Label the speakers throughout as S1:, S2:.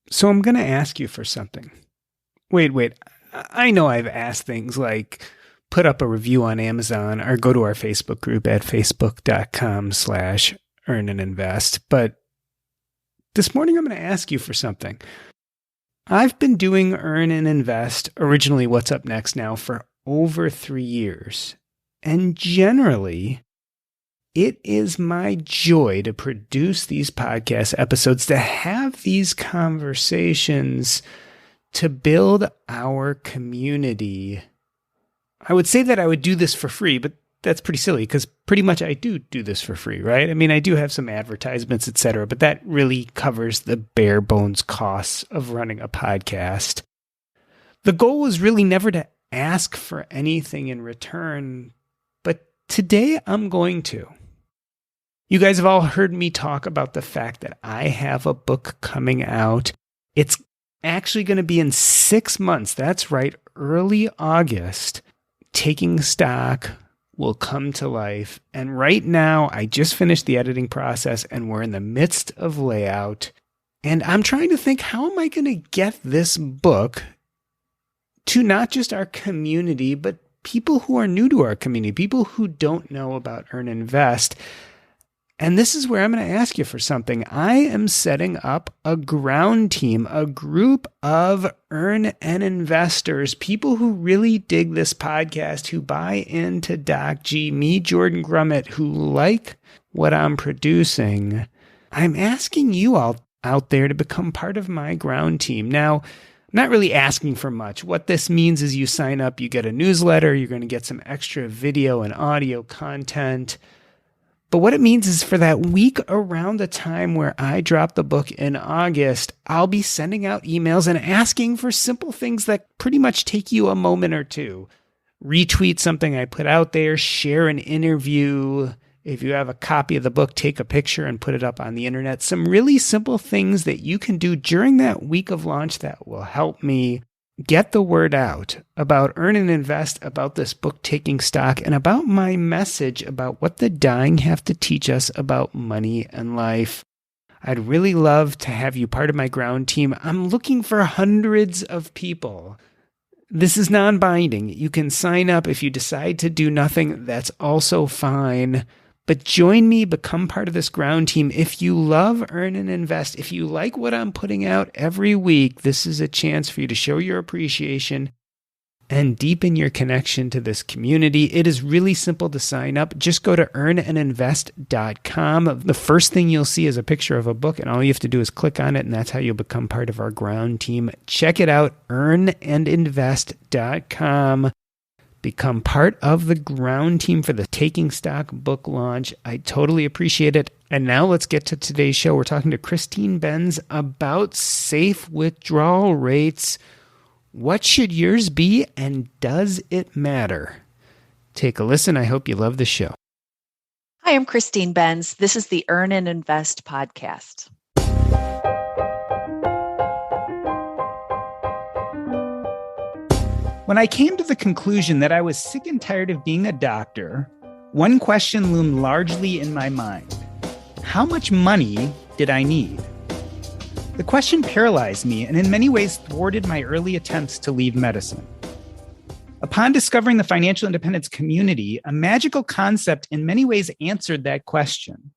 S1: So I'm going to ask you for something. Wait. I know I've asked things like put up a review on Amazon or go to our Facebook group at facebook.com/earnandinvest. But this morning I'm going to ask you for something. I've been doing Earn and Invest, originally What's Up Next now, for over 3 years. And generally, it is my joy to produce these podcast episodes, to have these conversations, to build our community. I would say that I would do this for free, but that's pretty silly because pretty much I do this for free, right? I mean, I do have some advertisements, etc., but that really covers the bare bones costs of running a podcast. The goal was really never to ask for anything in return, but today I'm going to. You guys have all heard me talk about the fact that I have a book coming out. It's actually going to be in 6 months. That's right, early August. Taking Stock will come to life. And right now, I just finished the editing process and we're in the midst of layout. And I'm trying to think, how am I going to get this book to not just our community, but people who are new to our community, people who don't know about Earn and Invest. And this is where I'm going to ask you for something. I am setting up a ground team, a group of Earn and Investors, people who really dig this podcast, who buy into Doc G, me, Jordan Grummett, who like what I'm producing. I'm asking you all out there to become part of my ground team. Now, I'm not really asking for much. What this means is you sign up, you get a newsletter, you're going to get some extra video and audio content. But what it means is for that week around the time where I drop the book in August, I'll be sending out emails and asking for simple things that pretty much take you a moment or two. Retweet something I put out there, share an interview. If you have a copy of the book, take a picture and put it up on the internet. Some really simple things that you can do during that week of launch that will help me get the word out about Earn and Invest, about this book Taking Stock, and about my message about what the dying have to teach us about money and life. I'd really love to have you part of my ground team. I'm looking for hundreds of people. This is non-binding. You can sign up. If you decide to do nothing, that's also fine. But join me, become part of this ground team. If you love Earn and Invest, if you like what I'm putting out every week, this is a chance for you to show your appreciation and deepen your connection to this community. It is really simple to sign up. Just go to earnandinvest.com. The first thing you'll see is a picture of a book, and all you have to do is click on it, and that's how you'll become part of our ground team. Check it out, earnandinvest.com. Become part of the ground team for the Taking Stock book launch. I totally appreciate it. And now let's get to today's show. We're talking to Christine Benz about safe withdrawal rates. What should yours be, and does it matter? Take a listen. I hope you love the show.
S2: Hi, I'm Christine Benz. This is the Earn and Invest podcast.
S1: When I came to the conclusion that I was sick and tired of being a doctor, one question loomed largely in my mind. How much money did I need? The question paralyzed me and in many ways thwarted my early attempts to leave medicine. Upon discovering the financial independence community, a magical concept in many ways answered that question.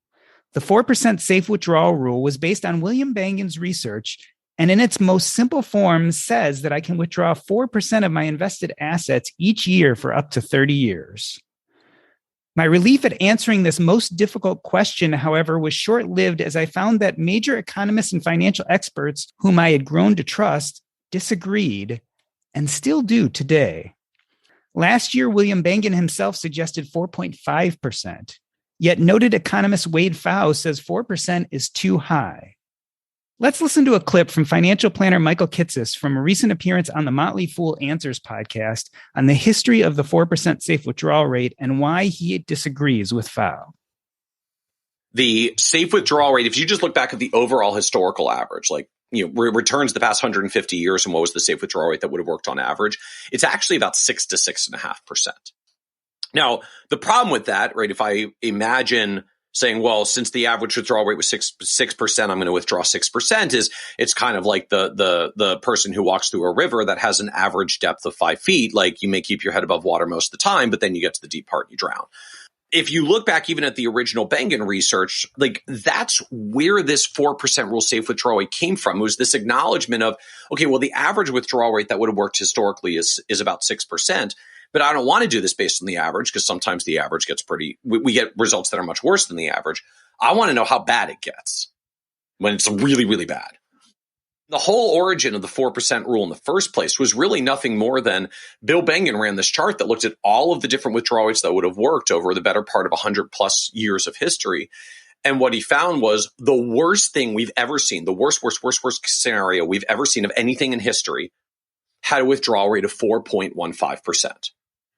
S1: The 4% safe withdrawal rule was based on William Bangen's research, and in its most simple form says that I can withdraw 4% of my invested assets each year for up to 30 years. My relief at answering this most difficult question, however, was short-lived as I found that major economists and financial experts whom I had grown to trust disagreed and still do today. Last year, William Bangen himself suggested 4.5%, yet noted economist Wade Pfau says 4% is too high. Let's listen to a clip from financial planner Michael Kitces from a recent appearance on the Motley Fool Answers podcast on the history of the 4% safe withdrawal rate and why he disagrees with Pfau.
S3: The safe withdrawal rate, if you just look back at the overall historical average, like returns the past 150 years and what was the safe withdrawal rate that would have worked on average, it's actually about 6 to 6.5%. Now, the problem with that, right, if I imagine saying, well, since the average withdrawal rate was 6%, I'm going to withdraw 6%. It's kind of like the person who walks through a river that has an average depth of 5 feet. Like, you may keep your head above water most of the time, but then you get to the deep part and you drown. If you look back even at the original Bengen research, like, that's where this 4% rule safe withdrawal rate came from. It was this acknowledgement of, okay, well, the average withdrawal rate that would have worked historically is about 6%. But I don't want to do this based on the average, because sometimes the average gets we get results that are much worse than the average. I want to know how bad it gets when it's really, really bad. The whole origin of the 4% rule in the first place was really nothing more than Bill Bengen ran this chart that looked at all of the different withdrawal rates that would have worked over the better part of 100 plus years of history. And what he found was the worst thing we've ever seen, the worst scenario we've ever seen of anything in history, had a withdrawal rate of 4.15%,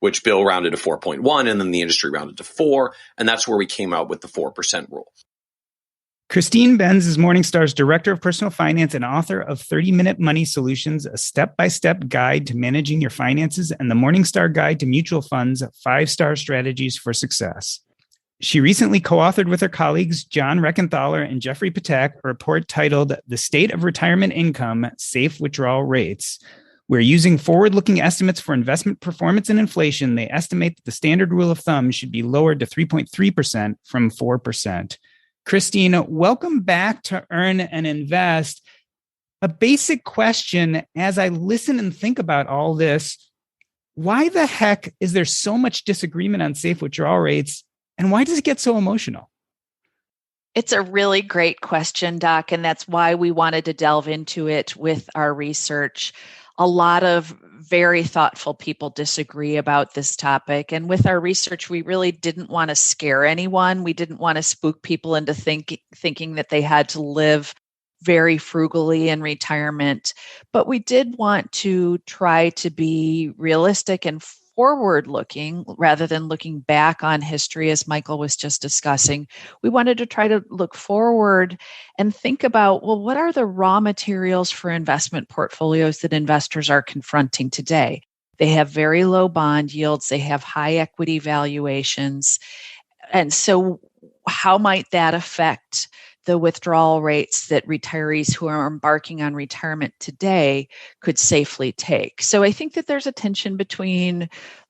S3: which Bill rounded to 4.1, and then the industry rounded to 4. And that's where we came out with the 4% rule.
S1: Christine Benz is Morningstar's Director of Personal Finance and author of 30-Minute Money Solutions, a step-by-step guide to managing your finances, and the Morningstar Guide to Mutual Funds, 5-Star Strategies for Success. She recently co-authored with her colleagues John Reckenthaler and Jeffrey Patak a report titled The State of Retirement Income, Safe Withdrawal Rates, where, using forward-looking estimates for investment performance and inflation, they estimate that the standard rule of thumb should be lowered to 3.3% from 4%. Christine, welcome back to Earn and Invest. A basic question as I listen and think about all this: why the heck is there so much disagreement on safe withdrawal rates, and why does it get so emotional?
S2: It's a really great question, Doc, and that's why we wanted to delve into it with our research. A lot of very thoughtful people disagree about this topic. And with our research, we really didn't want to scare anyone. We didn't want to spook people into thinking that they had to live very frugally in retirement. But we did want to try to be realistic and forward-looking rather than looking back on history, as Michael was just discussing. We wanted to try to look forward and think about, well, what are the raw materials for investment portfolios that investors are confronting today? They have very low bond yields. They have high equity valuations. And so how might that affect the withdrawal rates that retirees who are embarking on retirement today could safely take? So I think that there's a tension between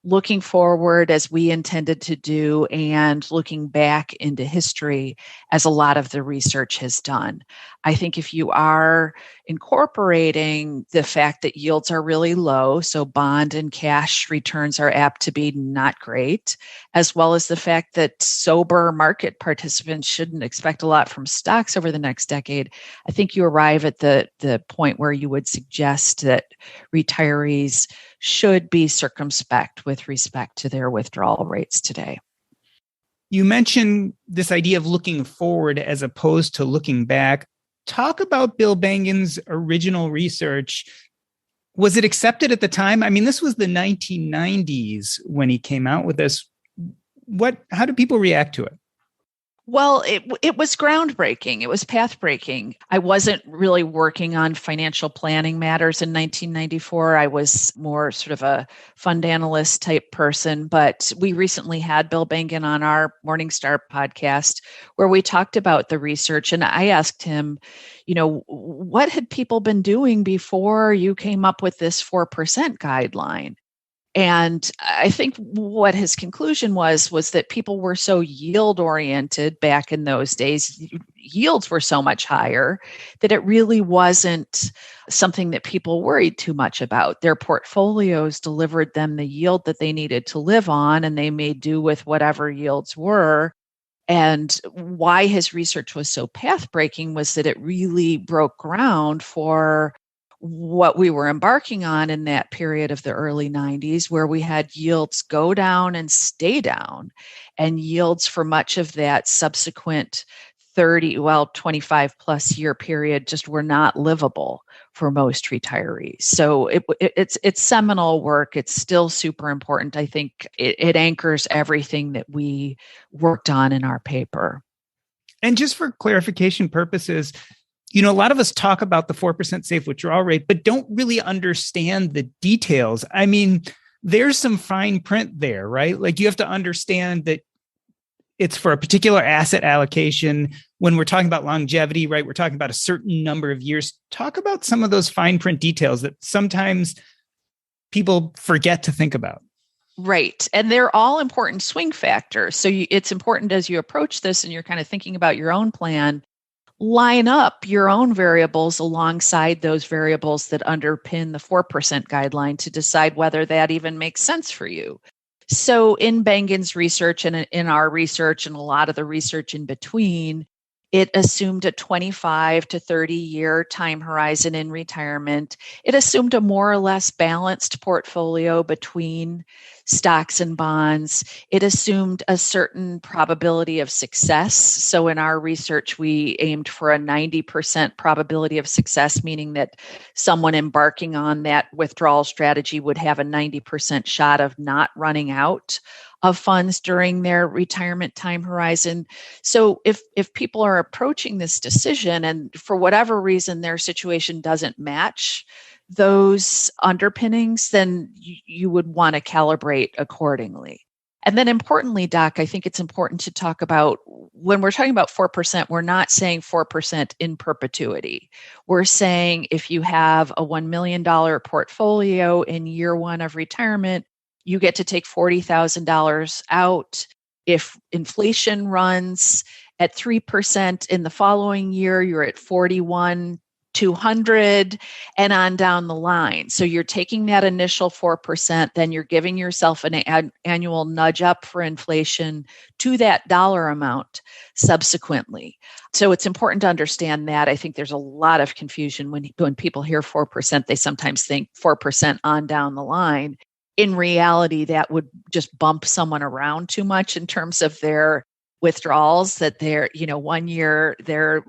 S2: looking forward, as we intended to do, and looking back into history, as a lot of the research has done. I think if you are incorporating the fact that yields are really low, so bond and cash returns are apt to be not great, as well as the fact that sober market participants shouldn't expect a lot from stocks over the next decade, I think you arrive at the point where you would suggest that retirees should be circumspect with respect to their withdrawal rates today.
S1: You mentioned this idea of looking forward as opposed to looking back. Talk about Bill Bengen's original research. Was it accepted at the time? I mean, this was the 1990s when he came out with this. How do people react to it?
S2: Well, it was groundbreaking. It was path-breaking. I wasn't really working on financial planning matters in 1994. I was more sort of a fund analyst type person, but we recently had Bill Bengen on our Morningstar podcast where we talked about the research, and I asked him, what had people been doing before you came up with this 4% guideline? And I think what his conclusion was that people were so yield oriented back in those days. Yields were so much higher that it really wasn't something that people worried too much about. Their portfolios delivered them the yield that they needed to live on, and they made do with whatever yields were. And why his research was so path-breaking was that it really broke ground for what we were embarking on in that period of the early 90s, where we had yields go down and stay down, and yields for much of that subsequent 25 plus year period just were not livable for most retirees. So it's seminal work. It's still super important. I think it anchors everything that we worked on in our paper.
S1: And just for clarification purposes, a lot of us talk about the 4% safe withdrawal rate, but don't really understand the details. I mean, there's some fine print there, right? Like, you have to understand that it's for a particular asset allocation. When we're talking about longevity, right, we're talking about a certain number of years. Talk about some of those fine print details that sometimes people forget to think about.
S2: Right. And they're all important swing factors. So it's important as you approach this and you're kind of thinking about your own plan, line up your own variables alongside those variables that underpin the 4% guideline to decide whether that even makes sense for you. So in Bengen's research and in our research and a lot of the research in between, it assumed a 25 to 30-year time horizon in retirement. It assumed a more or less balanced portfolio between stocks and bonds. It assumed a certain probability of success. So in our research, we aimed for a 90% probability of success, meaning that someone embarking on that withdrawal strategy would have a 90% shot of not running out of funds during their retirement time horizon. So if people are approaching this decision and for whatever reason their situation doesn't match those underpinnings, then you would want to calibrate accordingly. And then importantly, Doc, I think it's important to talk about when we're talking about 4%, we're not saying 4% in perpetuity. We're saying if you have a $1 million portfolio in year one of retirement, you get to take $40,000 out. If inflation runs at 3% in the following year, you're at $41,200 and on down the line. So you're taking that initial 4%, then you're giving yourself an annual nudge up for inflation to that dollar amount subsequently. So it's important to understand that. I think there's a lot of confusion when people hear 4%, they sometimes think 4% on down the line. In reality, that would just bump someone around too much in terms of their withdrawals, that they're, 1 year they're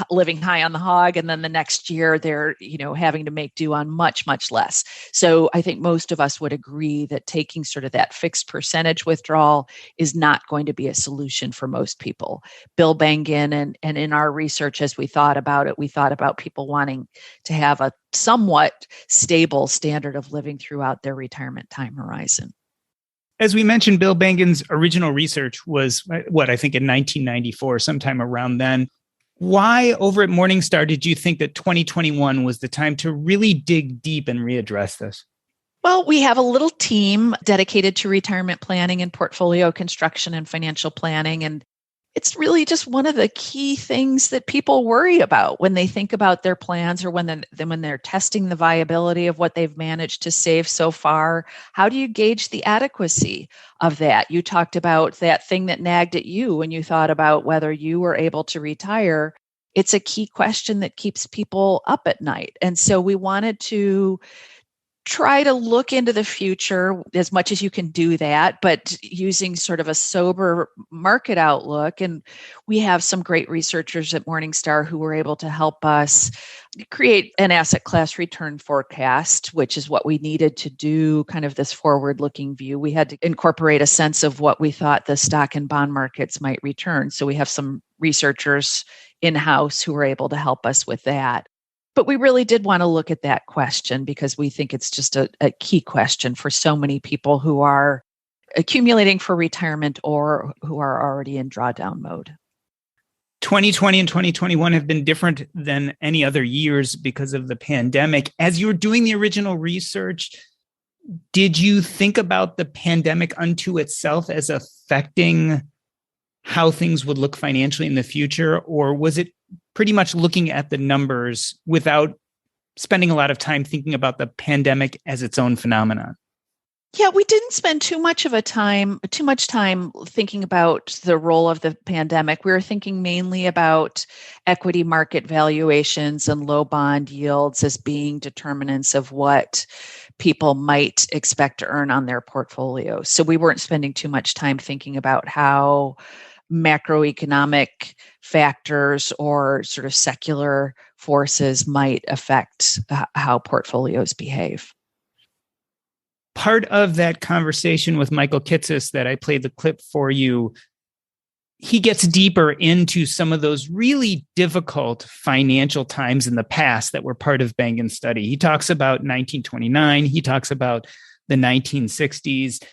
S2: living high on the hog and then the next year they're, having to make do on much, much less. So I think most of us would agree that taking sort of that fixed percentage withdrawal is not going to be a solution for most people. Bill Bengen and in our research, as we thought about it, we thought about people wanting to have a somewhat stable standard of living throughout their retirement time horizon.
S1: As we mentioned, Bill Bengen's original research was, I think in 1994, sometime around then. Why over at Morningstar did you think that 2021 was the time to really dig deep and readdress this?
S2: Well, we have a little team dedicated to retirement planning and portfolio construction and financial planning. And it's really just one of the key things that people worry about when they think about their plans or when they're testing the viability of what they've managed to save so far. How do you gauge the adequacy of that? You talked about that thing that nagged at you when you thought about whether you were able to retire. It's a key question that keeps people up at night. And so we wanted to try to look into the future as much as you can do that, but using sort of a sober market outlook. And we have some great researchers at Morningstar who were able to help us create an asset class return forecast, which is what we needed to do kind of this forward-looking view. We had to incorporate a sense of what we thought the stock and bond markets might return. So we have some researchers in-house who were able to help us with that. But we really did want to look at that question because we think it's just a key question for so many people who are accumulating for retirement or who are already in drawdown mode.
S1: 2020 and 2021 have been different than any other years because of the pandemic. As you were doing the original research, did you think about the pandemic unto itself as affecting how things would look financially in the future? Or was it pretty much looking at the numbers without spending a lot of time thinking about the pandemic as its own phenomenon?
S2: Yeah, we didn't spend too much time thinking about the role of the pandemic. We were thinking mainly about equity market valuations and low bond yields as being determinants of what people might expect to earn on their portfolio. So we weren't spending too much time thinking about how macroeconomic factors or sort of secular forces might affect how portfolios behave.
S1: Part of that conversation with Michael Kitces that I played the clip for you, he gets deeper into some of those really difficult financial times in the past that were part of Bengen's study. He talks about 1929. He talks about the 1960s.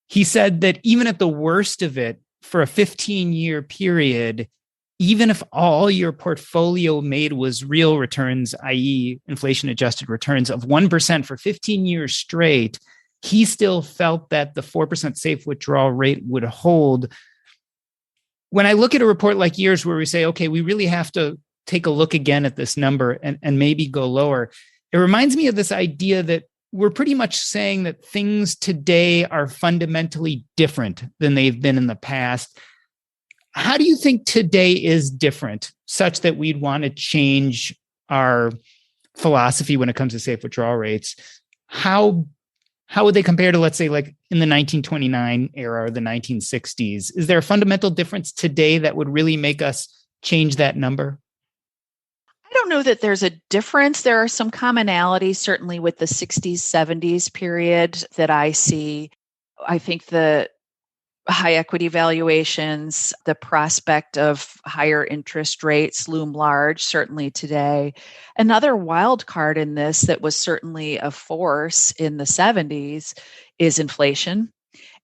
S1: He said that even at the worst of it, for a 15-year period, even if all your portfolio made was real returns, i.e. inflation-adjusted returns of 1% for 15 years straight, he still felt that the 4% safe withdrawal rate would hold. When I look at a report like yours where we say, okay, we really have to take a look again at this number and maybe go lower, it reminds me of this idea that we're pretty much saying that things today are fundamentally different than they've been in the past. How do you think today is different such that we'd want to change our philosophy when it comes to safe withdrawal rates? How would they compare to, let's say, like in the 1929 era or the 1960s? Is there a fundamental difference today that would really make us change that number?
S2: I don't know that there's a difference. There are some commonalities, certainly with the 60s, 70s period that I see. I think the high equity valuations, the prospect of higher interest rates loom large, certainly today. Another wild card in this that was certainly a force in the 70s is inflation.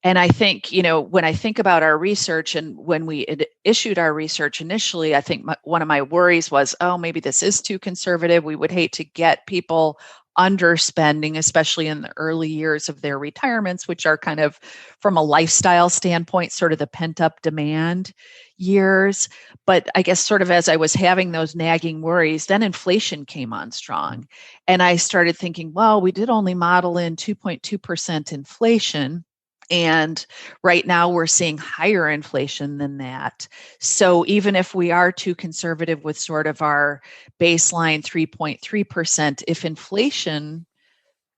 S2: And I think, when I think about our research and when we issued our research initially, I think one of my worries was, maybe this is too conservative. We would hate to get people underspending, especially in the early years of their retirements, which are kind of, from a lifestyle standpoint, sort of the pent-up demand years. But I guess sort of as I was having those nagging worries, then inflation came on strong. And I started thinking, well, we did only model in 2.2% inflation. And right now we're seeing higher inflation than that. So even if we are too conservative with sort of our baseline 3.3%, if inflation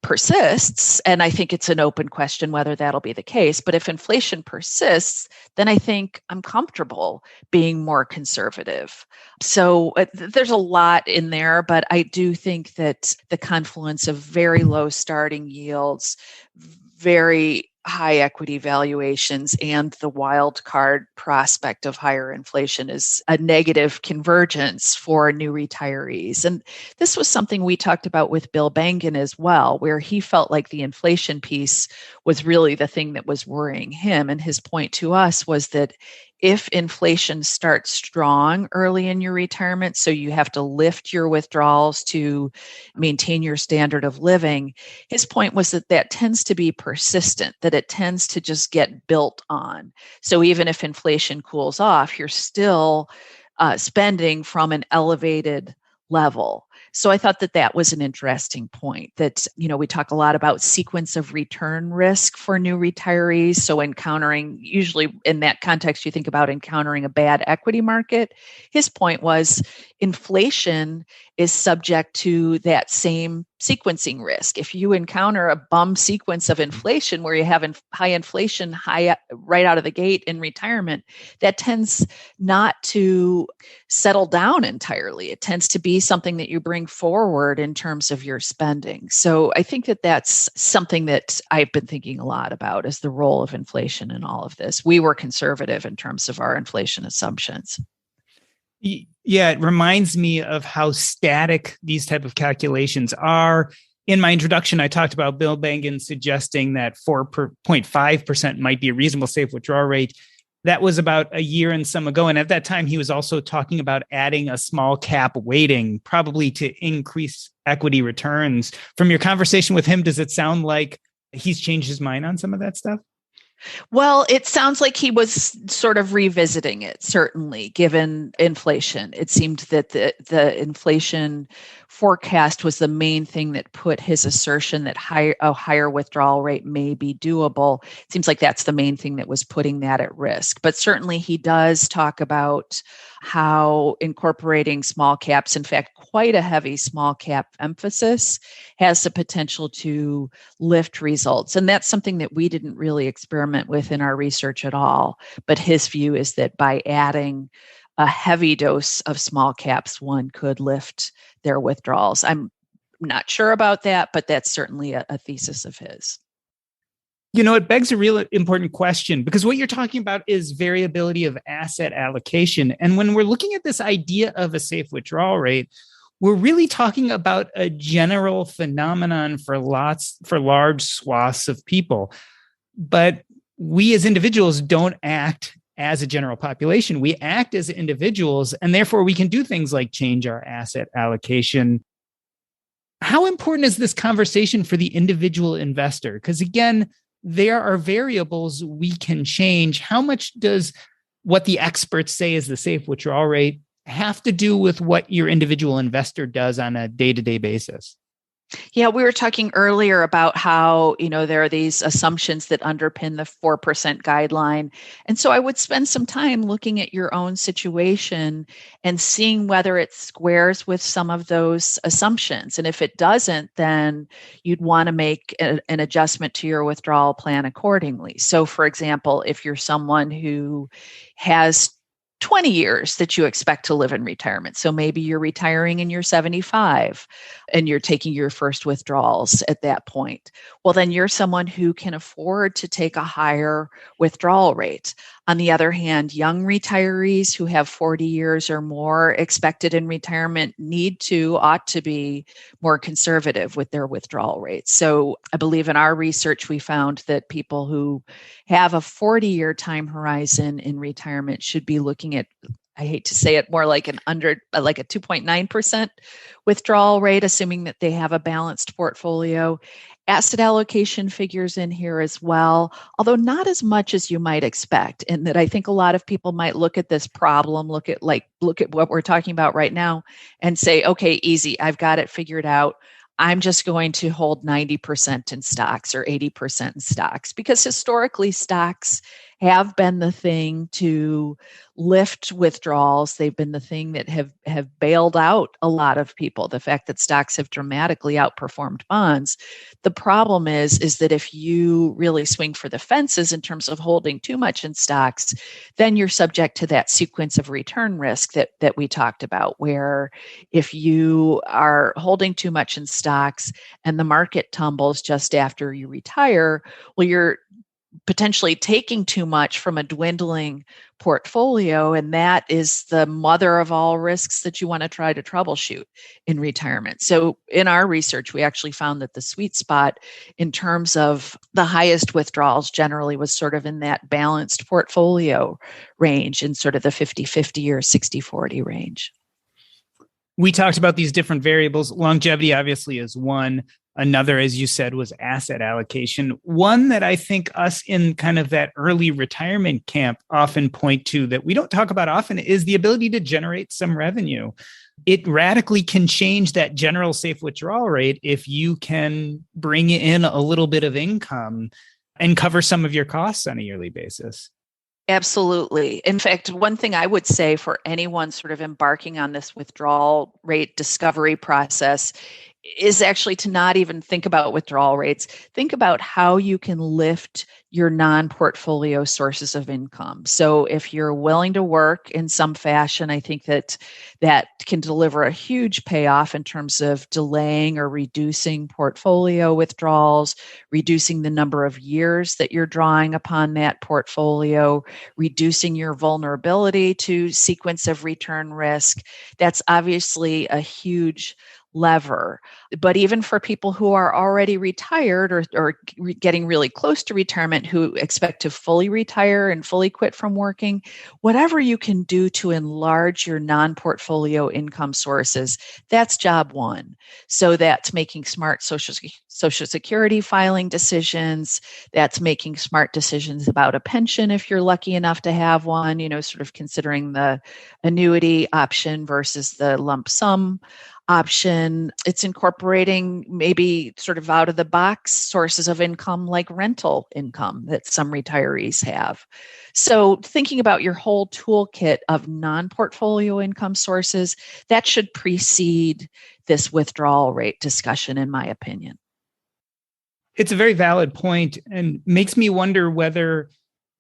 S2: persists, and I think it's an open question whether that'll be the case, but if inflation persists, then I think I'm comfortable being more conservative. So there's a lot in there, but I do think that the confluence of very low starting yields, very high equity valuations, and the wild card prospect of higher inflation is a negative convergence for new retirees. And this was something we talked about with Bill Bengen as well, where he felt like the inflation piece was really the thing that was worrying him. And his point to us was that if inflation starts strong early in your retirement, so you have to lift your withdrawals to maintain your standard of living, his point was that tends to be persistent, that it tends to just get built on. So even if inflation cools off, you're still spending from an elevated level. So I thought that was an interesting point, that, we talk a lot about sequence of return risk for new retirees. So usually in that context, you think about encountering a bad equity market. His point was inflation is subject to that same sequencing risk. If you encounter a bum sequence of inflation where you have high inflation right out of the gate in retirement, that tends not to settle down entirely. It tends to be something that you bring forward in terms of your spending. So I think that that's something that I've been thinking a lot about, is the role of inflation in all of this. We were conservative in terms of our inflation assumptions.
S1: Yeah, it reminds me of how static these type of calculations are. In my introduction, I talked about Bill Bengen suggesting that 4.5% might be a reasonable safe withdrawal rate. That was about a year and some ago. And at that time, he was also talking about adding a small cap weighting, probably to increase equity returns. From your conversation with him, does it sound like he's changed his mind on some of that stuff?
S2: Well, it sounds like he was sort of revisiting it, certainly, given inflation. It seemed that the inflation forecast was the main thing that put his assertion that a higher withdrawal rate may be doable. It seems like that's the main thing that was putting that at risk. But certainly he does talk about how incorporating small caps, in fact, quite a heavy small cap emphasis, has the potential to lift results. And that's something that we didn't really experiment with in our research at all. But his view is that by adding a heavy dose of small caps, one could lift their withdrawals. I'm not sure about that, but that's certainly a thesis of his.
S1: It begs a real important question, because what you're talking about is variability of asset allocation. And when we're looking at this idea of a safe withdrawal rate, we're really talking about a general phenomenon for large swaths of people. But we as individuals don't act as a general population. We act as individuals, and therefore we can do things like change our asset allocation. How important is this conversation for the individual investor? Because again, there are variables we can change. How much does what the experts say is the safe withdrawal rate have to do with what your individual investor does on a day-to-day basis?
S2: Yeah, we were talking earlier about how, there are these assumptions that underpin the 4% guideline. And so I would spend some time looking at your own situation and seeing whether it squares with some of those assumptions. And if it doesn't, then you'd want to make an adjustment to your withdrawal plan accordingly. So for example, if you're someone who has 20 years that you expect to live in retirement. So maybe you're retiring and you're 75 and you're taking your first withdrawals at that point. Well, then you're someone who can afford to take a higher withdrawal rate. On the other hand, young retirees who have 40 years or more expected in retirement ought to be more conservative with their withdrawal rates. So I believe in our research, we found that people who have a 40-year time horizon in retirement should be looking at, I hate to say it, more like a 2.9% withdrawal rate, assuming that they have a balanced portfolio. Asset allocation figures in here as well, although not as much as you might expect. And that I think a lot of people might look at this problem, look at what we're talking about right now and say, okay, easy, I've got it figured out. I'm just going to hold 90% in stocks or 80% in stocks, because historically stocks have been the thing to lift withdrawals. They've been the thing that have bailed out a lot of people. The fact that stocks have dramatically outperformed bonds. The problem is that if you really swing for the fences in terms of holding too much in stocks, then you're subject to that sequence of return risk that we talked about, where if you are holding too much in stocks and the market tumbles just after you retire, well, you're potentially taking too much from a dwindling portfolio. And that is the mother of all risks that you want to try to troubleshoot in retirement. So in our research, we actually found that the sweet spot in terms of the highest withdrawals generally was sort of in that balanced portfolio range, in sort of the 50-50 or 60-40 range.
S1: We talked about these different variables. Longevity obviously is one. Another, as you said, was asset allocation. One that I think us in kind of that early retirement camp often point to that we don't talk about often is the ability to generate some revenue. It radically can change that general safe withdrawal rate if you can bring in a little bit of income and cover some of your costs on a yearly basis.
S2: Absolutely. In fact, one thing I would say for anyone sort of embarking on this withdrawal rate discovery process is actually to not even think about withdrawal rates. Think about how you can lift your non-portfolio sources of income. So if you're willing to work in some fashion, I think that can deliver a huge payoff in terms of delaying or reducing portfolio withdrawals, reducing the number of years that you're drawing upon that portfolio, reducing your vulnerability to sequence of return risk. That's obviously a huge lever. But even for people who are already retired or getting really close to retirement, who expect to fully retire and fully quit from working, whatever you can do to enlarge your non-portfolio income sources, that's job one. So that's making smart Social Security filing decisions. That's making smart decisions about a pension if you're lucky enough to have one, sort of considering the annuity option versus the lump sum option. It's incorporating maybe sort of out of the box sources of income like rental income that some retirees have. So thinking about your whole toolkit of non-portfolio income sources, that should precede this withdrawal rate discussion, in my opinion.
S1: It's a very valid point and makes me wonder whether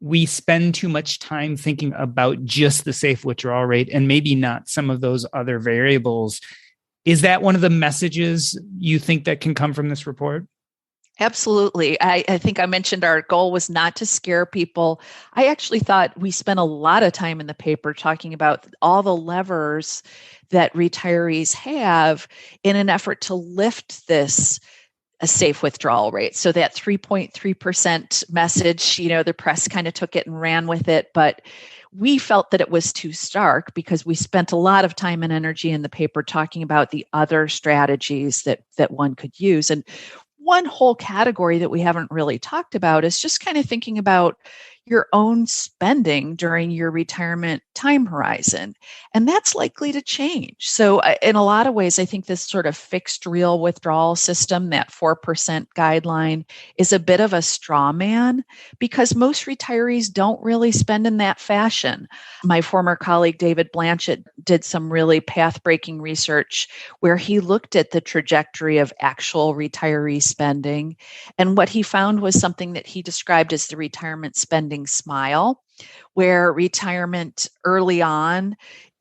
S1: we spend too much time thinking about just the safe withdrawal rate and maybe not some of those other variables. Is that one of the messages you think that can come from this report?
S2: Absolutely. I think I mentioned our goal was not to scare people. I actually thought we spent a lot of time in the paper talking about all the levers that retirees have in an effort to lift this a safe withdrawal rate. So that 3.3% message, the press kind of took it and ran with it, but we felt that it was too stark because we spent a lot of time and energy in the paper talking about the other strategies that one could use. And one whole category that we haven't really talked about is just kind of thinking about your own spending during your retirement time horizon. And that's likely to change. So in a lot of ways, I think this sort of fixed real withdrawal system, that 4% guideline, is a bit of a straw man because most retirees don't really spend in that fashion. My former colleague, David Blanchett, did some really path-breaking research where he looked at the trajectory of actual retiree spending. And what he found was something that he described as the retirement spending smile, where retirement early on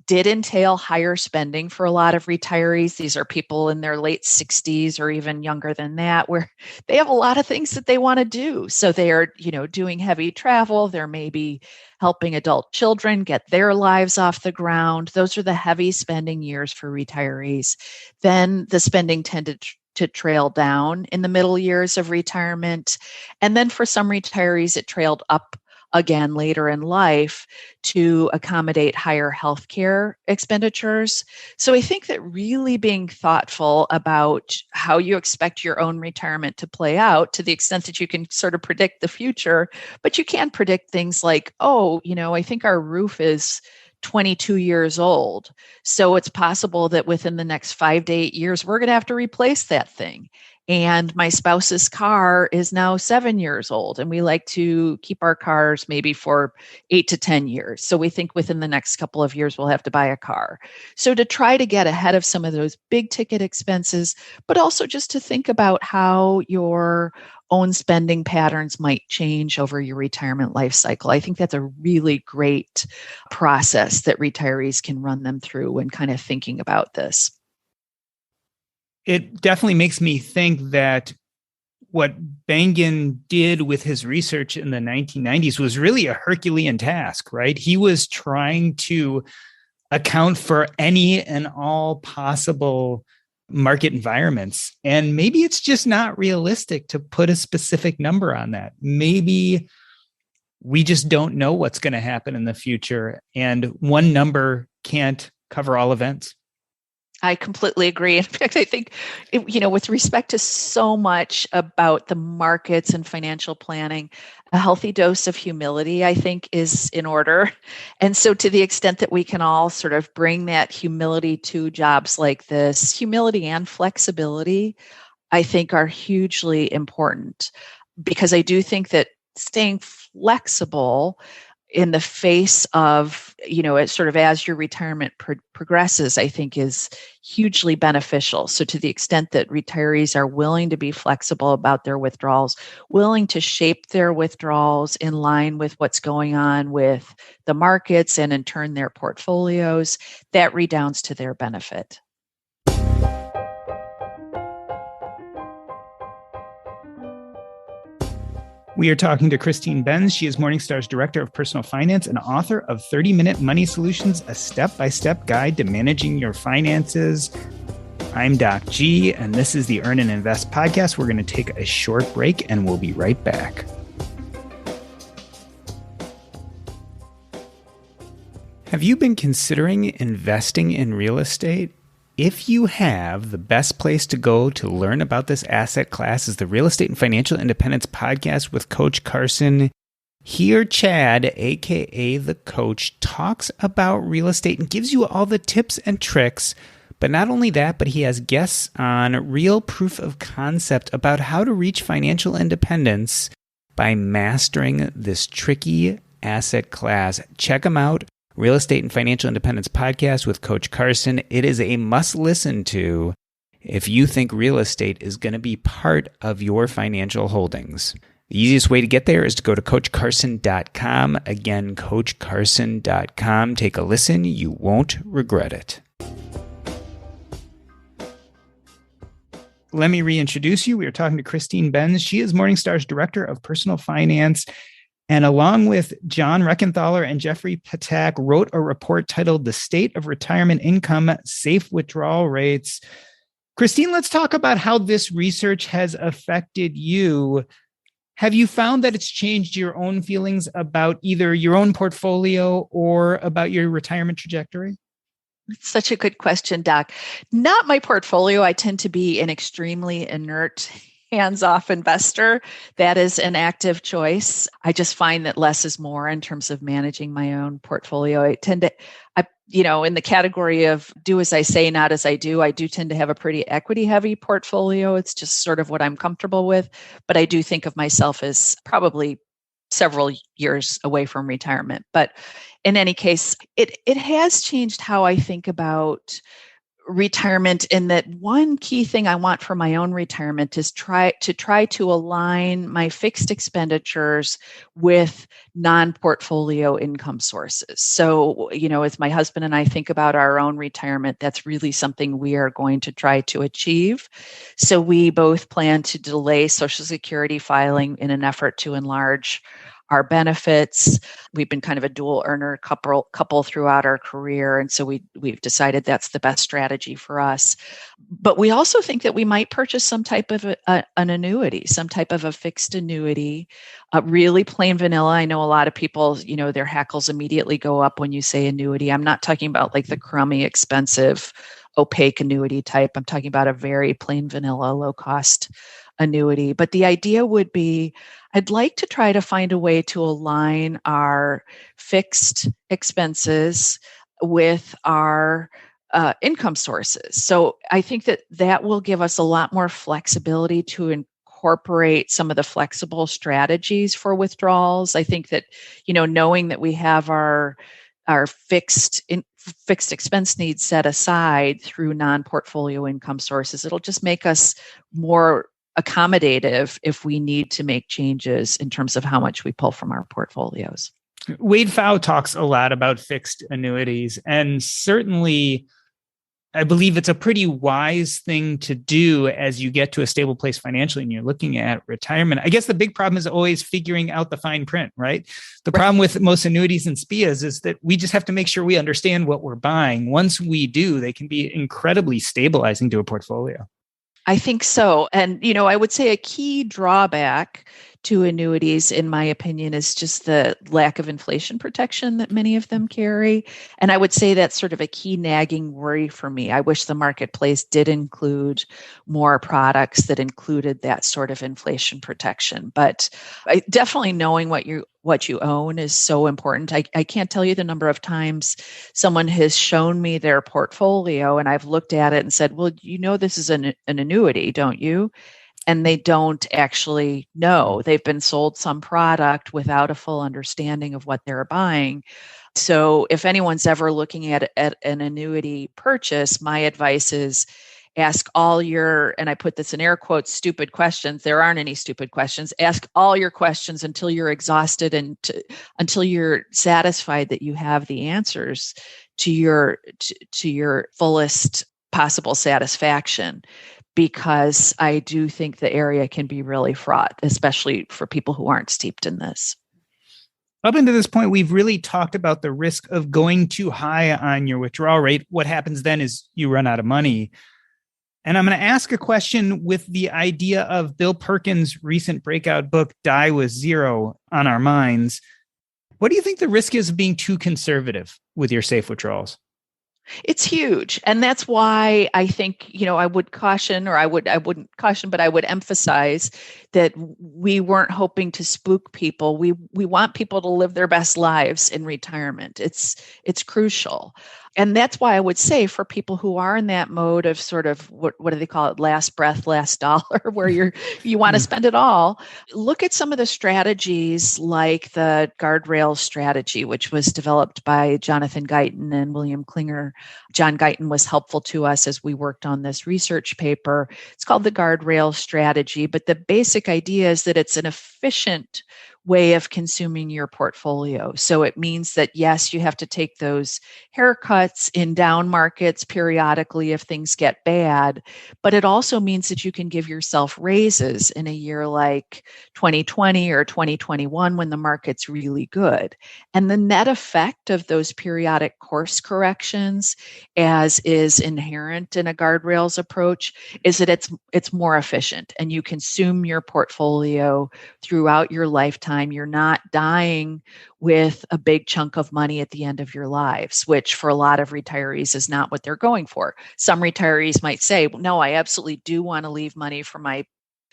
S2: did entail higher spending for a lot of retirees. These are people in their late 60s or even younger than that, where they have a lot of things that they want to do. So they are, doing heavy travel. They're maybe helping adult children get their lives off the ground. Those are the heavy spending years for retirees. Then the spending tended to trail down in the middle years of retirement. And then for some retirees, it trailed up again later in life to accommodate higher healthcare expenditures. So I think that really being thoughtful about how you expect your own retirement to play out, to the extent that you can sort of predict the future, but you can predict things like, I think our roof is 22 years old. So it's possible that within the next 5 to 8 years, we're going to have to replace that thing. And my spouse's car is now 7 years old, and we like to keep our cars maybe for 8 to 10 years. So we think within the next couple of years, we'll have to buy a car. So to try to get ahead of some of those big ticket expenses, but also just to think about how your own spending patterns might change over your retirement life cycle. I think that's a really great process that retirees can run them through when kind of thinking about this.
S1: It definitely makes me think that what Bengen did with his research in the 1990s was really a Herculean task, right? He was trying to account for any and all possible market environments. And maybe it's just not realistic to put a specific number on that. Maybe we just don't know what's going to happen in the future, and one number can't cover all events.
S2: I completely agree. In fact, I think, with respect to so much about the markets and financial planning, a healthy dose of humility, I think, is in order. And so to the extent that we can all sort of bring that humility to jobs like this, humility and flexibility, I think are hugely important, because I do think that staying flexible in the face of, it's sort of as your retirement progresses, I think is hugely beneficial. So to the extent that retirees are willing to be flexible about their withdrawals, willing to shape their withdrawals in line with what's going on with the markets and in turn their portfolios, that redounds to their benefit.
S1: We are talking to Christine Benz. She is Morningstar's Director of Personal Finance and author of 30-Minute Money Solutions, a step-by-step guide to managing your finances. I'm Doc G, and this is the Earn and Invest podcast. We're going to take a short break, and we'll be right back. Have you been considering investing in real estate? If you have, the best place to go to learn about this asset class is the Real Estate and Financial Independence podcast with Coach Carson. Here, Chad, aka the coach, talks about real estate and gives you all the tips and tricks. But not only that, but he has guests on real proof of concept about how to reach financial independence by mastering this tricky asset class. Check him out. Real Estate and Financial Independence podcast with Coach Carson. It is a must listen to if you think real estate is going to be part of your financial holdings. The easiest way to get there is to go to CoachCarson.com. Again, CoachCarson.com. Take a listen. You won't regret it. Let me reintroduce you. We are talking to Christine Benz. She is Morningstar's Director of Personal Finance, and along with John Reckenthaler and Jeffrey Patak, wrote a report titled The State of Retirement Income, Safe Withdrawal Rates. Christine, let's talk about how this research has affected you. Have you found that it's changed your own feelings about either your own portfolio or about your retirement trajectory?
S2: It's such a good question, Doc. Not my portfolio. I tend to be an extremely inert, hands-off investor. That is an active choice. I just find that less is more in terms of managing my own portfolio. In the category of do as I say, not as I do tend to have a pretty equity-heavy portfolio. It's just sort of what I'm comfortable with. But I do think of myself as probably several years away from retirement. But in any case, it has changed how I think about retirement, in that one key thing I want for my own retirement is try to align my fixed expenditures with non-portfolio income sources. So, as my husband and I think about our own retirement, that's really something we are going to try to achieve. So we both plan to delay Social Security filing in an effort to enlarge our benefits. We've been kind of a dual earner couple throughout our career. And so we've decided that's the best strategy for us. But we also think that we might purchase some type of an annuity, some type of a fixed annuity, really plain vanilla. I know a lot of people, their hackles immediately go up when you say annuity. I'm not talking about like the crummy, expensive, opaque annuity type. I'm talking about a very plain vanilla, low cost annuity. But the idea would be, I'd like to try to find a way to align our fixed expenses with our income sources. So I think that will give us a lot more flexibility to incorporate some of the flexible strategies for withdrawals. I think that, knowing that we have our fixed expense needs set aside through non-portfolio income sources, it'll just make us more accommodative if we need to make changes in terms of how much we pull from our portfolios.
S1: Wade Pfau talks a lot about fixed annuities, and certainly I believe it's a pretty wise thing to do as you get to a stable place financially and you're looking at retirement. I guess the big problem is always figuring out the fine print, right? The problem with most annuities and SPIAs is that we just have to make sure we understand what we're buying. Once we do, they can be incredibly stabilizing to a portfolio.
S2: I think so. And, I would say a key drawback to annuities, in my opinion, is just the lack of inflation protection that many of them carry. And I would say that's sort of a key nagging worry for me. I wish the marketplace did include more products that included that sort of inflation protection. But definitely knowing what you own is so important. I can't tell you the number of times someone has shown me their portfolio and I've looked at it and said, well, this is an annuity, don't you? And they don't actually know. They've been sold some product without a full understanding of what they're buying. So if anyone's ever looking at an annuity purchase, my advice is ask all your, and I put this in air quotes, stupid questions. There aren't any stupid questions. Ask all your questions until you're exhausted and until you're satisfied that you have the answers to your fullest possible satisfaction. Because I do think the area can be really fraught, especially for people who aren't steeped in this.
S1: Up until this point, we've really talked about the risk of going too high on your withdrawal rate. What happens then is you run out of money. And I'm going to ask a question with the idea of Bill Perkins' recent breakout book, Die with Zero, on our minds. What do you think the risk is of being too conservative with your safe withdrawals?
S2: It's huge. And that's why I think, I would caution, or I wouldn't caution, but I would emphasize that we weren't hoping to spook people. We want people to live their best lives in retirement. It's crucial. And that's why I would say for people who are in that mode of sort of, what do they call it? Last breath, last dollar, where you want to spend it all. Look at some of the strategies like the Guardrail Strategy, which was developed by Jonathan Guyton and William Klinger. John Guyton was helpful to us as we worked on this research paper. It's called the Guardrail Strategy, but the basic idea is that it's an efficient way of consuming your portfolio. So it means that, yes, you have to take those haircuts in down markets periodically if things get bad, but it also means that you can give yourself raises in a year like 2020 or 2021 when the market's really good. And the net effect of those periodic course corrections, as is inherent in a guardrails approach, is that it's more efficient and you consume your portfolio throughout your lifetime. You're not dying with a big chunk of money at the end of your lives, which for a lot of retirees is not what they're going for. Some retirees might say, no, I absolutely do want to leave money for my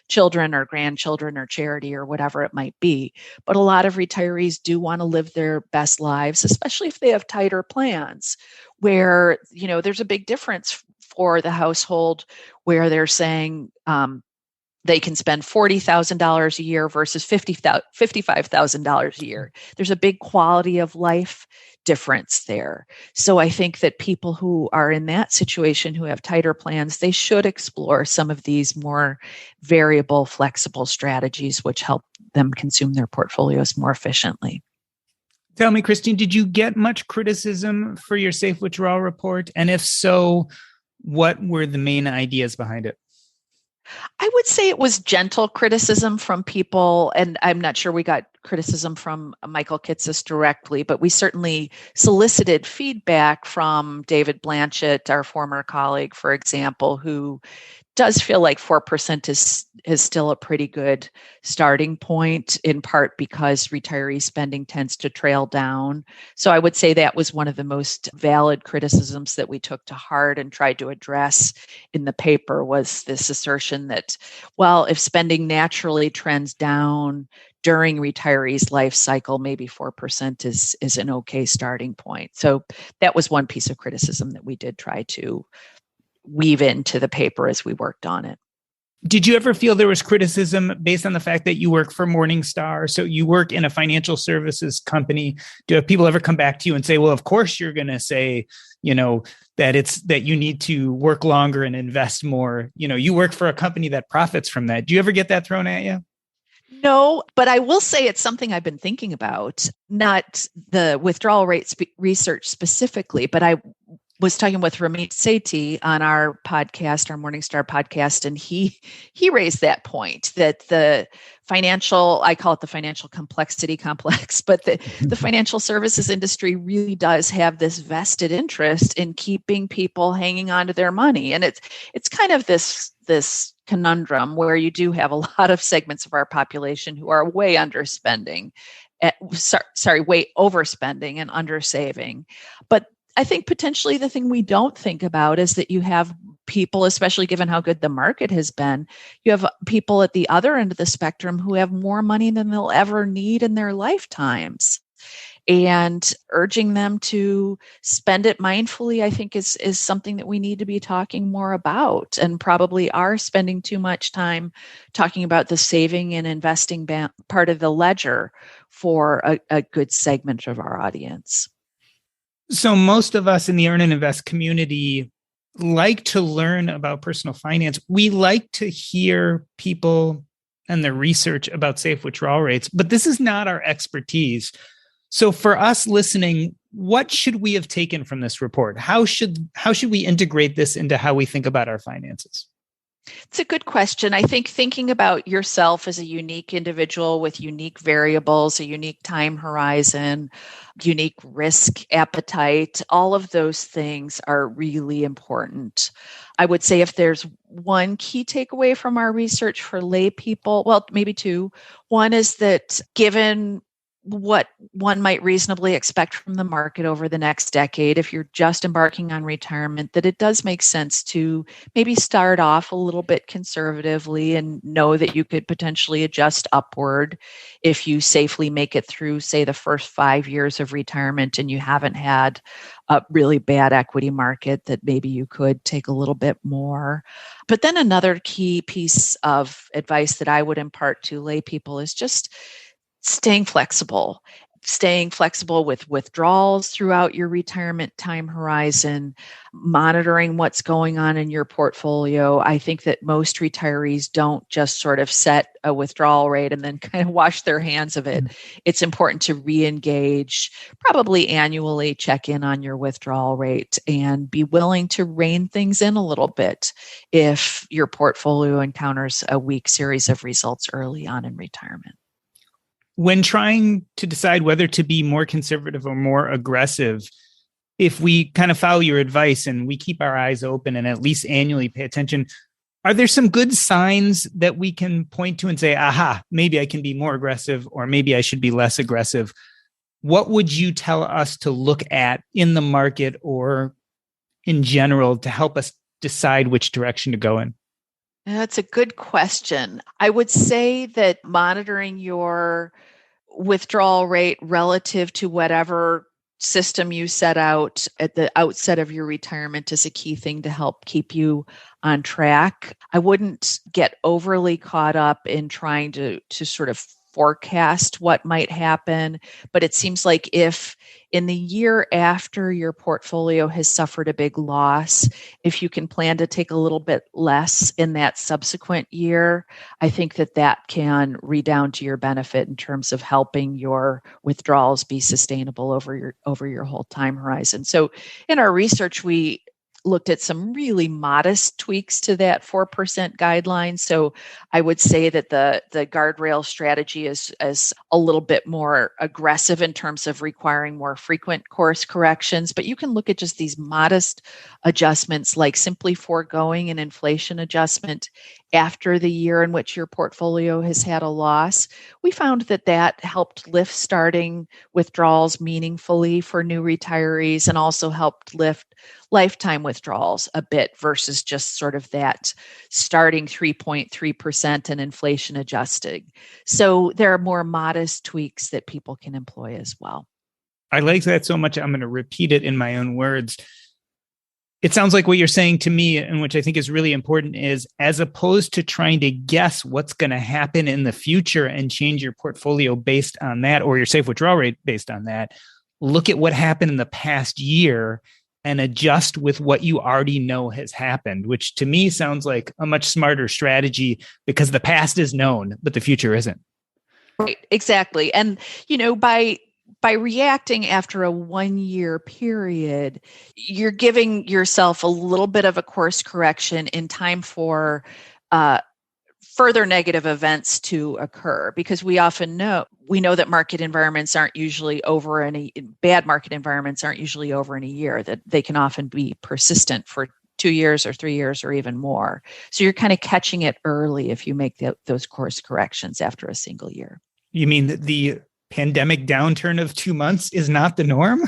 S2: children or grandchildren or charity or whatever it might be. But a lot of retirees do want to live their best lives, especially if they have tighter plans where, there's a big difference for the household where they're saying, they can spend $40,000 a year versus $55,000 a year. There's a big quality of life difference there. So I think that people who are in that situation, who have tighter plans, they should explore some of these more variable, flexible strategies, which help them consume their portfolios more efficiently.
S1: Tell me, Christine, did you get much criticism for your safe withdrawal report? And if so, what were the main ideas behind it?
S2: I would say it was gentle criticism from people, and I'm not sure we got criticism from Michael Kitces directly, but we certainly solicited feedback from David Blanchett, our former colleague, for example, who does feel like 4% is still a pretty good starting point, in part because retiree spending tends to trail down. So I would say that was one of the most valid criticisms that we took to heart and tried to address in the paper, was this assertion that, well, if spending naturally trends down during retirees' life cycle, maybe 4% is an okay starting point. So that was one piece of criticism that we did try to weave into the paper as we worked on it.
S1: Did you ever feel there was criticism based on the fact that you work for Morningstar? So you work in a financial services company. Do people ever come back to you and say, well, of course you're going to say, that you need to work longer and invest more? You work for a company that profits from that. Do you ever get that thrown at you?
S2: No, but I will say it's something I've been thinking about, not the withdrawal rate research specifically, but I was talking with Ramit Sethi on our podcast, our Morningstar podcast, and he raised that point that the financial, I call it the financial complexity complex, but the financial services industry really does have this vested interest in keeping people hanging on to their money. And it's kind of this conundrum where you do have a lot of segments of our population who are way underspending, way overspending and undersaving. But I think potentially the thing we don't think about is that you have people, especially given how good the market has been, you have people at the other end of the spectrum who have more money than they'll ever need in their lifetimes. And urging them to spend it mindfully, I think, is something that we need to be talking more about, and probably are spending too much time talking about the saving and investing part of the ledger for a good segment of our audience.
S1: So most of us in the Earn and Invest community like to learn about personal finance. We like to hear people and their research about safe withdrawal rates, but this is not our expertise. So for us listening, what should we have taken from this report? How should we integrate this into how we think about our finances?
S2: It's a good question. I think thinking about yourself as a unique individual with unique variables, a unique time horizon, unique risk appetite, all of those things are really important. I would say if there's one key takeaway from our research for lay people, well, maybe two. One is that given what one might reasonably expect from the market over the next decade, if you're just embarking on retirement, that it does make sense to maybe start off a little bit conservatively and know that you could potentially adjust upward if you safely make it through, say, the first 5 years of retirement and you haven't had a really bad equity market, that maybe you could take a little bit more. But then another key piece of advice that I would impart to lay people is just staying flexible. staying flexible with withdrawals throughout your retirement time horizon, monitoring what's going on in your portfolio. I think that most retirees don't just sort of set a withdrawal rate and then kind of wash their hands of it. It's important to re-engage, probably annually check in on your withdrawal rate and be willing to rein things in a little bit if your portfolio encounters a weak series of results early on in retirement.
S1: When trying to decide whether to be more conservative or more aggressive, if we kind of follow your advice and we keep our eyes open and at least annually pay attention, are there some good signs that we can point to and say, aha, maybe I can be more aggressive or maybe I should be less aggressive? What would you tell us to look at in the market or in general to help us decide which direction to go in?
S2: That's a good question. I would say that monitoring your withdrawal rate relative to whatever system you set out at the outset of your retirement is a key thing to help keep you on track. I wouldn't get overly caught up in trying to sort of forecast what might happen, but it seems like if in the year after your portfolio has suffered a big loss, if you can plan to take a little bit less in that subsequent year, I think that can redound to your benefit in terms of helping your withdrawals be sustainable over your whole time horizon. So in our research, we looked at some really modest tweaks to that 4% guideline. So I would say that the Guardrail Strategy is a little bit more aggressive in terms of requiring more frequent course corrections. But you can look at just these modest adjustments like simply foregoing an inflation adjustment after the year in which your portfolio has had a loss. We found that helped lift starting withdrawals meaningfully for new retirees and also helped lift lifetime withdrawals a bit versus just sort of that starting 3.3% and inflation adjusted. So there are more modest tweaks that people can employ as well.
S1: I like that so much. I'm going to repeat it in my own words. It sounds like what you're saying to me, and which I think is really important, is as opposed to trying to guess what's going to happen in the future and change your portfolio based on that, or your safe withdrawal rate based on that, look at what happened in the past year and adjust with what you already know has happened, which to me sounds like a much smarter strategy because the past is known, but the future isn't.
S2: Right, exactly. And, by reacting after a 1-year period, you're giving yourself a little bit of a course correction in time for further negative events to occur, because we know that market environments aren't usually over bad market environments aren't usually over in a year, that they can often be persistent for 2 years or 3 years or even more. So you're kind of catching it early if you make those course corrections after a single year.
S1: You mean that the pandemic downturn of 2 months is not the norm?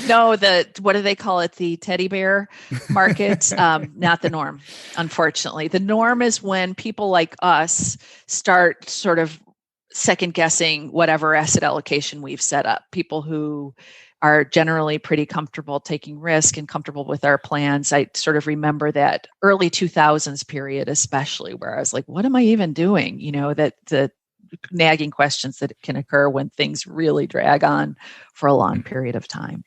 S2: No, what do they call it? The teddy bear markets? Not the norm, unfortunately. The norm is when people like us start sort of second guessing whatever asset allocation we've set up. People who are generally pretty comfortable taking risk and comfortable with our plans. I sort of remember that early 2000s period, especially, where I was like, what am I even doing? That the nagging questions that can occur when things really drag on for a long period of time.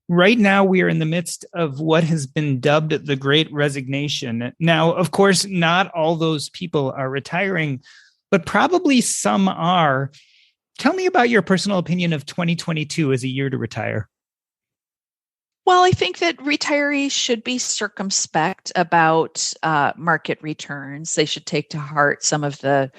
S1: Right now, we are in the midst of what has been dubbed the Great Resignation. Now, of course, not all those people are retiring, but probably some are. Tell me about your personal opinion of 2022 as a year to retire.
S2: Well, I think that retirees should be circumspect about market returns. They should take to heart some of the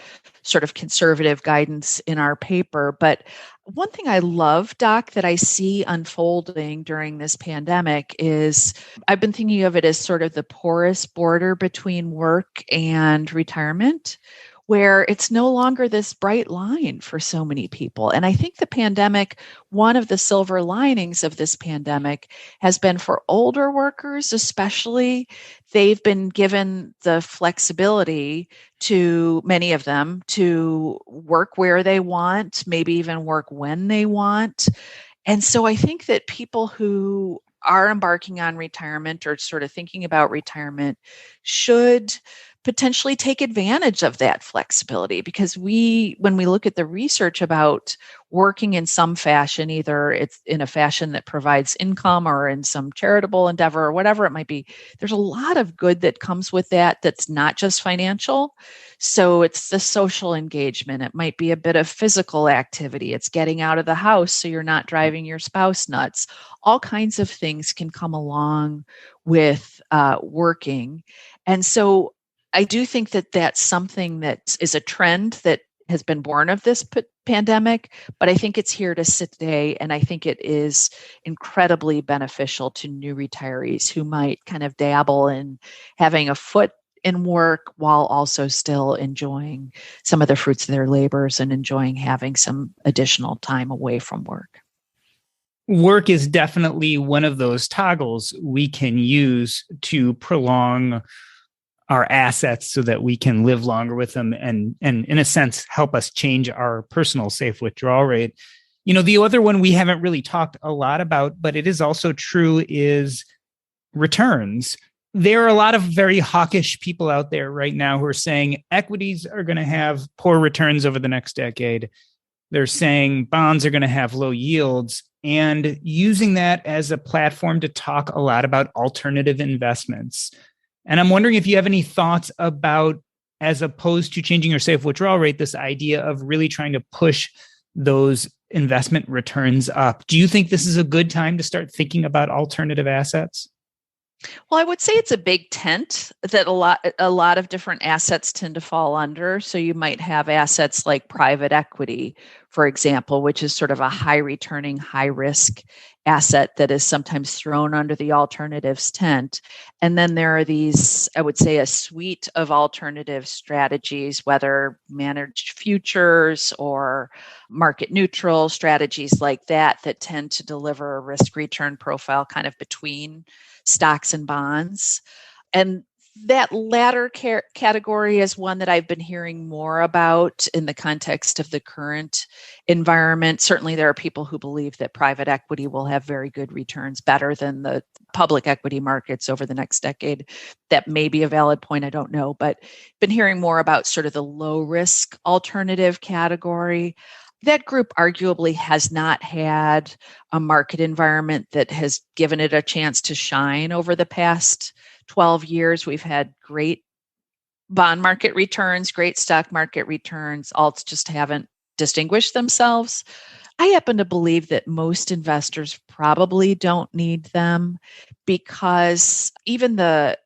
S2: sort of conservative guidance in our paper. But one thing I love, Doc, that I see unfolding during this pandemic is I've been thinking of it as sort of the porous border between work and retirement, where it's no longer this bright line for so many people. And I think the pandemic, one of the silver linings of this pandemic has been for older workers, especially, they've been given the flexibility to, many of them, to work where they want, maybe even work when they want. And so I think that people who are embarking on retirement or sort of thinking about retirement should potentially take advantage of that flexibility, because when we look at the research about working in some fashion, either it's in a fashion that provides income or in some charitable endeavor or whatever it might be, there's a lot of good that comes with that that's not just financial. So it's the social engagement. It might be a bit of physical activity. It's getting out of the house so you're not driving your spouse nuts. All kinds of things can come along with working. And so I do think that that's something that is a trend that has been born of this pandemic, but I think it's here to stay. And I think it is incredibly beneficial to new retirees who might kind of dabble in having a foot in work while also still enjoying some of the fruits of their labors and enjoying having some additional time away from work.
S1: Work is definitely one of those toggles we can use to prolong our assets so that we can live longer with them and in a sense help us change our personal safe withdrawal rate. You know, the other one we haven't really talked a lot about, but it is also true, is returns. There are a lot of very hawkish people out there right now who are saying equities are going to have poor returns over the next decade. They're saying bonds are going to have low yields, and using that as a platform to talk a lot about alternative investments. And I'm wondering if you have any thoughts about, as opposed to changing your safe withdrawal rate, this idea of really trying to push those investment returns up. Do you think this is a good time to start thinking about alternative assets?
S2: Well, I would say it's a big tent that a lot of different assets tend to fall under. So you might have assets like private equity, for example, which is sort of a high returning, high risk asset that is sometimes thrown under the alternatives tent. And then there are these, I would say, a suite of alternative strategies, whether managed futures or market neutral strategies like that, that tend to deliver a risk return profile kind of between stocks and bonds. And that latter category is one that I've been hearing more about in the context of the current environment. Certainly, there are people who believe that private equity will have very good returns, better than the public equity markets over the next decade. That may be a valid point, I don't know, but been hearing more about sort of the low risk alternative category. That group arguably has not had a market environment that has given it a chance to shine over the past 12 years. We've had great bond market returns, great stock market returns. Alts just haven't distinguished themselves. I happen to believe that most investors probably don't need them, because even the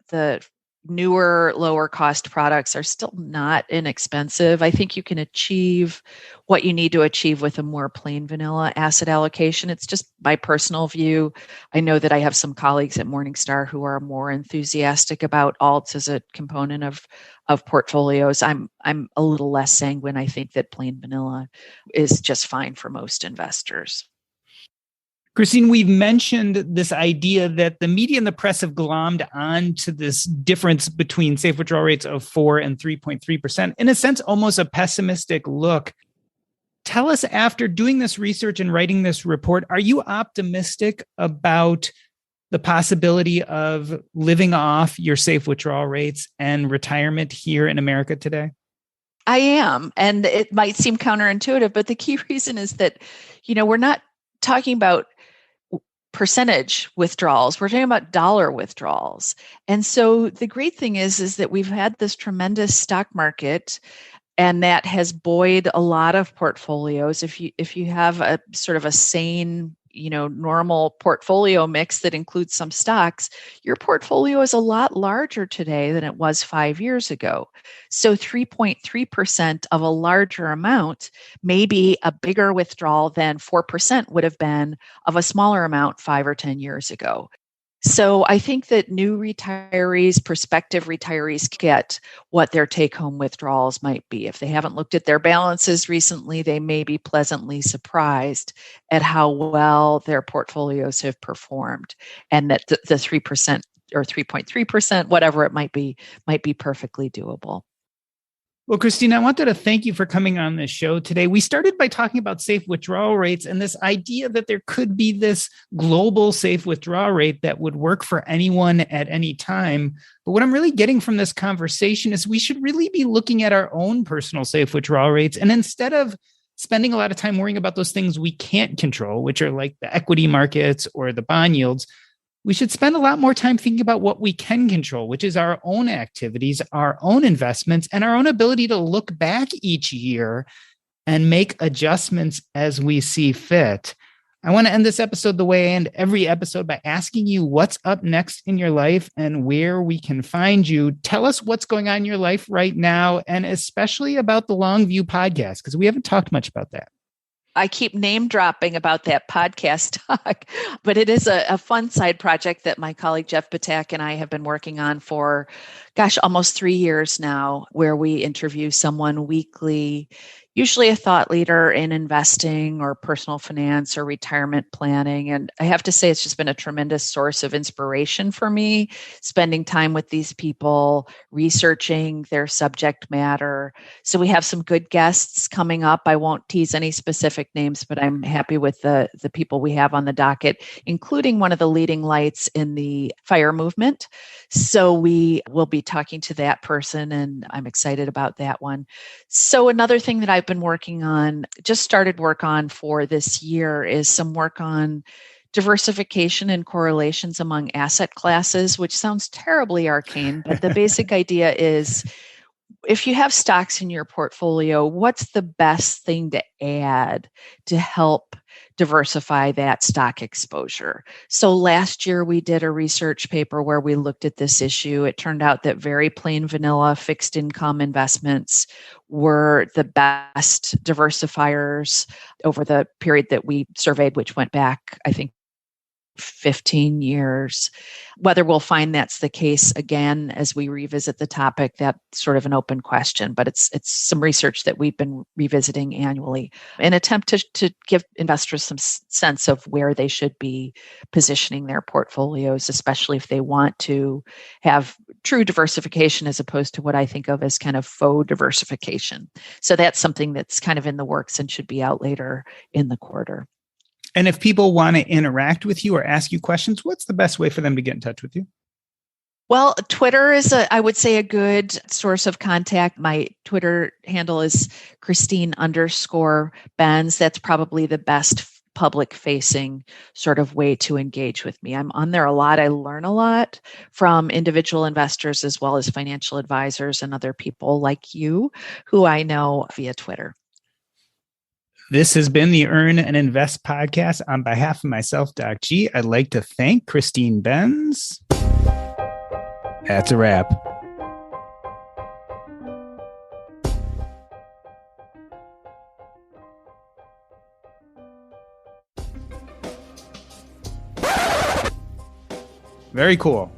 S2: newer, lower cost products are still not inexpensive. I think you can achieve what you need to achieve with a more plain vanilla asset allocation. It's just my personal view. I know that I have some colleagues at Morningstar who are more enthusiastic about alts as a component of portfolios. I'm a little less sanguine. I think that plain vanilla is just fine for most investors.
S1: Christine, we've mentioned this idea that the media and the press have glommed on to this difference between safe withdrawal rates of 4 and 3.3%. In a sense, almost a pessimistic look. Tell us, after doing this research and writing this report, are you optimistic about the possibility of living off your safe withdrawal rates and retirement here in America today?
S2: I am. And it might seem counterintuitive, but the key reason is that, we're not talking about percentage withdrawals. We're talking about dollar withdrawals. And so the great thing is that we've had this tremendous stock market, and that has buoyed a lot of portfolios. If you have a sort of a sane, normal portfolio mix that includes some stocks, your portfolio is a lot larger today than it was 5 years ago. So 3.3% of a larger amount may be a bigger withdrawal than 4% would have been of a smaller amount 5 or 10 years ago. So I think that new retirees, prospective retirees, get what their take-home withdrawals might be. If they haven't looked at their balances recently, they may be pleasantly surprised at how well their portfolios have performed, and that the 3% or 3.3%, whatever it might be perfectly doable.
S1: Well, Christine, I wanted to thank you for coming on this show today. We started by talking about safe withdrawal rates and this idea that there could be this global safe withdrawal rate that would work for anyone at any time. But what I'm really getting from this conversation is we should really be looking at our own personal safe withdrawal rates. And instead of spending a lot of time worrying about those things we can't control, which are like the equity markets or the bond yields, we should spend a lot more time thinking about what we can control, which is our own activities, our own investments, and our own ability to look back each year and make adjustments as we see fit. I want to end this episode the way I end every episode by asking you what's up next in your life and where we can find you. Tell us what's going on in your life right now, and especially about the Longview podcast, because we haven't talked much about that.
S2: I keep name dropping about that podcast talk, but it is a fun side project that my colleague Jeff Batak and I have been working on for, almost 3 years now, where we interview someone weekly, usually a thought leader in investing or personal finance or retirement planning. And I have to say, it's just been a tremendous source of inspiration for me, spending time with these people, researching their subject matter. So we have some good guests coming up. I won't tease any specific names, but I'm happy with the people we have on the docket, including one of the leading lights in the FIRE movement. So we will be talking to that person, and I'm excited about that one. So another thing that I've been working on, just started work on for this year, is some work on diversification and correlations among asset classes, which sounds terribly arcane, but the basic idea is, if you have stocks in your portfolio, what's the best thing to add to help diversify that stock exposure? So last year we did a research paper where we looked at this issue. It turned out that very plain vanilla fixed income investments were the best diversifiers over the period that we surveyed, which went back, I think, 15 years. Whether we'll find that's the case again as we revisit the topic, that's sort of an open question, but it's some research that we've been revisiting annually in an attempt to give investors some sense of where they should be positioning their portfolios, especially if they want to have true diversification as opposed to what I think of as kind of faux diversification. So that's something that's kind of in the works and should be out later in the quarter.
S1: And if people want to interact with you or ask you questions, what's the best way for them to get in touch with you?
S2: Well, Twitter is, I would say, a good source of contact. My Twitter handle is Christine_Benz. That's probably the best public-facing sort of way to engage with me. I'm on there a lot. I learn a lot from individual investors as well as financial advisors and other people like you who I know via Twitter.
S1: This has been the Earn and Invest podcast. On behalf of myself, Doc G, I'd like to thank Christine Benz. That's a wrap. Very cool.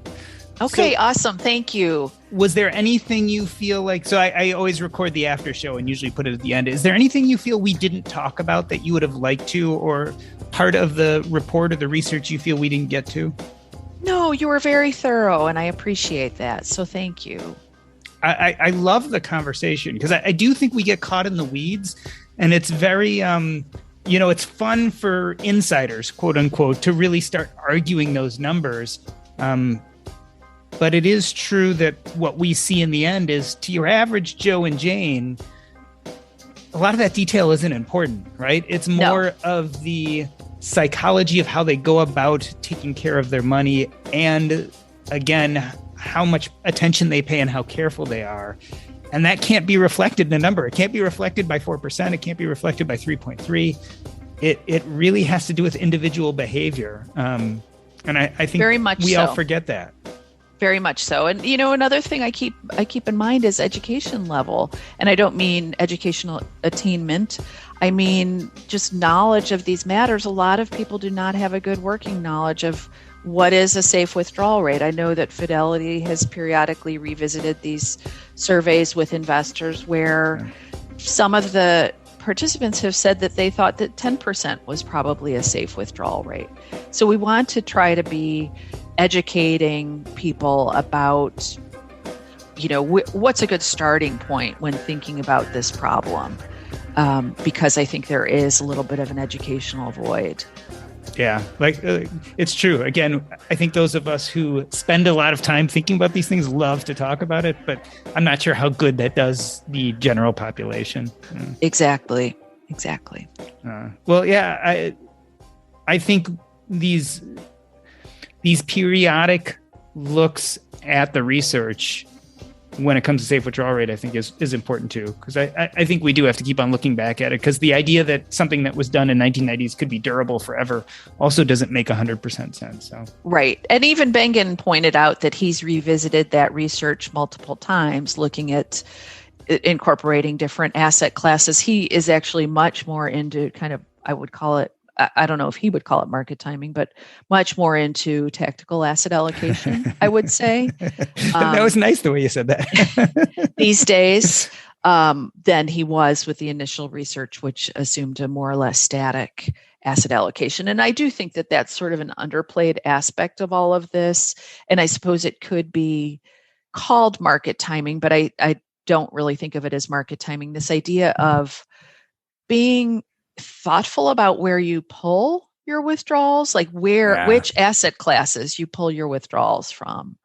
S2: Okay, awesome. Thank you.
S1: Was there anything you feel like, so I always record the after show and usually put it at the end. Is there anything you feel we didn't talk about that you would have liked to, or part of the report or the research you feel we didn't get to?
S2: No, you were very thorough and I appreciate that. So thank you.
S1: I love the conversation because I do think we get caught in the weeds, and it's very, it's fun for insiders, quote unquote, to really start arguing those numbers. But it is true that what we see in the end is, to your average Joe and Jane, a lot of that detail isn't important, right? It's more of the psychology of how they go about taking care of their money, and again, how much attention they pay and how careful they are. And that can't be reflected in a number. It can't be reflected by 4%. It can't be reflected by 3.3. It really has to do with individual behavior. And I think
S2: very much
S1: we
S2: so.
S1: all forget that.
S2: Very much so. And, another thing I keep in mind is education level. And I don't mean educational attainment. I mean, just knowledge of these matters. A lot of people do not have a good working knowledge of what is a safe withdrawal rate. I know that Fidelity has periodically revisited these surveys with investors where some of the participants have said that they thought that 10% was probably a safe withdrawal rate. So we want to try to be educating people about, what's a good starting point when thinking about this problem? Because I think there is a little bit of an educational void.
S1: Yeah, it's true. Again, I think those of us who spend a lot of time thinking about these things love to talk about it, but I'm not sure how good that does the general population.
S2: Exactly.
S1: Well, yeah, I think these periodic looks at the research when it comes to safe withdrawal rate, I think is important too, because I think we do have to keep on looking back at it, because the idea that something that was done in 1990s could be durable forever also doesn't make 100% sense. So.
S2: Right. And even Bengen pointed out that he's revisited that research multiple times, looking at incorporating different asset classes. He is actually much more into kind of, I would call it, I don't know if he would call it market timing, but much more into tactical asset allocation, I would say.
S1: That was nice the way you said that.
S2: These days, than he was with the initial research, which assumed a more or less static asset allocation. And I do think that that's sort of an underplayed aspect of all of this. And I suppose it could be called market timing, but I don't really think of it as market timing. This idea of being thoughtful about where you pull your withdrawals, like which asset classes you pull your withdrawals from,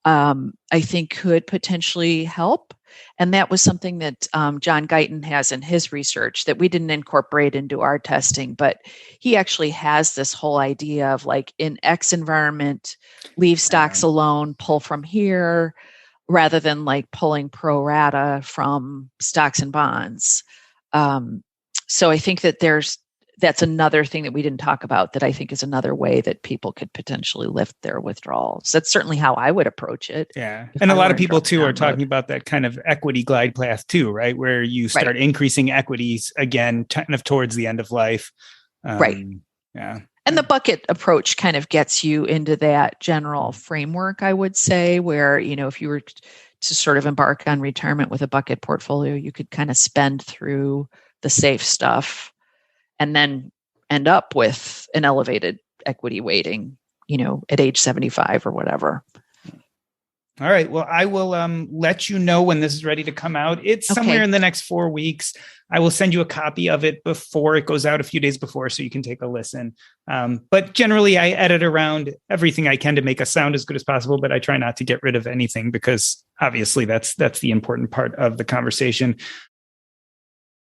S2: I think could potentially help. And that was something that John Guyton has in his research that we didn't incorporate into our testing, but he actually has this whole idea of like in X environment, leave stocks alone, pull from here, rather than like pulling pro rata from stocks and bonds. So I think that that's another thing that we didn't talk about that I think is another way that people could potentially lift their withdrawals. That's certainly how I would approach it.
S1: Yeah. And a lot of people too are talking about that kind of equity glide path too, right? Where you start increasing equities again, kind of towards the end of life.
S2: Right.
S1: Yeah.
S2: And the bucket approach kind of gets you into that general framework, I would say, where, if you were to sort of embark on retirement with a bucket portfolio, you could kind of spend through the safe stuff and then end up with an elevated equity weighting, at age 75 or whatever.
S1: All right. Well, I will let you know when this is ready to come out. It's somewhere in the next 4 weeks. I will send you a copy of it before it goes out, a few days before, so you can take a listen. But generally, I edit around everything I can to make us sound as good as possible, but I try not to get rid of anything because obviously that's the important part of the conversation.